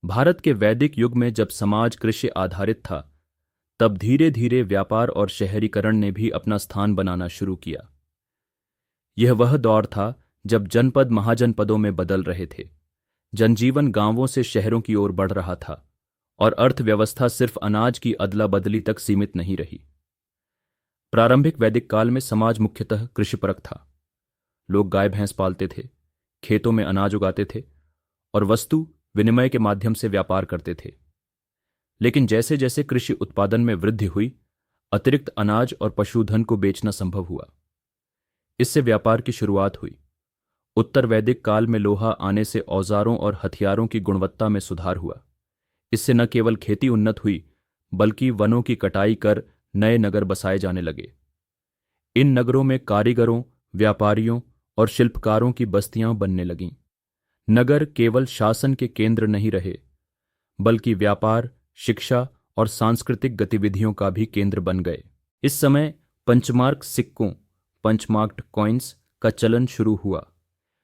भारत के वैदिक युग में जब समाज कृषि आधारित था, तब धीरे धीरे व्यापार और शहरीकरण ने भी अपना स्थान बनाना शुरू किया। यह वह दौर था जब जनपद महाजनपदों में बदल रहे थे, जनजीवन गांवों से शहरों की ओर बढ़ रहा था और अर्थव्यवस्था सिर्फ अनाज की अदला बदली तक सीमित नहीं रही। प्रारंभिक वैदिक काल में समाज मुख्यतः कृषिपरक था। लोग गाय भैंस पालते थे, खेतों में अनाज उगाते थे और वस्तु विनिमय के माध्यम से व्यापार करते थे। लेकिन जैसे जैसे कृषि उत्पादन में वृद्धि हुई, अतिरिक्त अनाज और पशुधन को बेचना संभव हुआ। इससे व्यापार की शुरुआत हुई। उत्तर वैदिक काल में लोहा आने से औजारों और हथियारों की गुणवत्ता में सुधार हुआ। इससे न केवल खेती उन्नत हुई, बल्कि वनों की कटाई कर नए नगर बसाए जाने लगे। इन नगरों में कारीगरों, व्यापारियों और शिल्पकारों की बस्तियां बनने लगीं। नगर केवल शासन के केंद्र नहीं रहे, बल्कि व्यापार, शिक्षा और सांस्कृतिक गतिविधियों का भी केंद्र बन गए। इस समय पंचमार्क सिक्कों, पंचमार्क्ड कॉइन्स का चलन शुरू हुआ,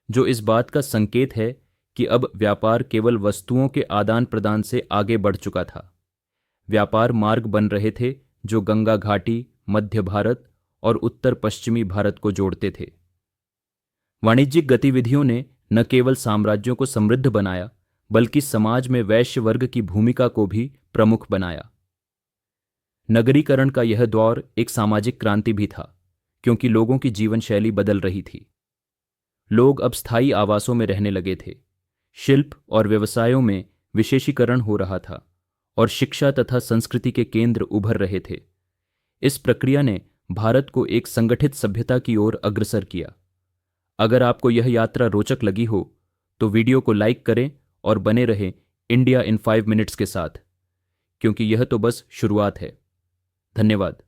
जो इस बात का संकेत है कि अब व्यापार केवल वस्तुओं के आदान प्रदान से आगे बढ़ चुका था। व्यापार मार्ग बन रहे थे जो गंगा घाटी, मध्य भारत और उत्तर पश्चिमी भारत को जोड़ते थे। वाणिज्यिक गतिविधियों ने न केवल साम्राज्यों को समृद्ध बनाया, बल्कि समाज में वैश्य वर्ग की भूमिका को भी प्रमुख बनाया। नगरीकरण का यह दौर एक सामाजिक क्रांति भी था, क्योंकि लोगों की जीवन शैली बदल रही थी। लोग अब स्थायी आवासों में रहने लगे थे, शिल्प और व्यवसायों में विशेषीकरण हो रहा था और शिक्षा तथा संस्कृति के केंद्र उभर रहे थे। इस प्रक्रिया ने भारत को एक संगठित सभ्यता की ओर अग्रसर किया। अगर आपको यह यात्रा रोचक लगी हो तो वीडियो को लाइक करें और बने रहें इंडिया इन 5 मिनट्स के साथ, क्योंकि यह तो बस शुरुआत है। धन्यवाद।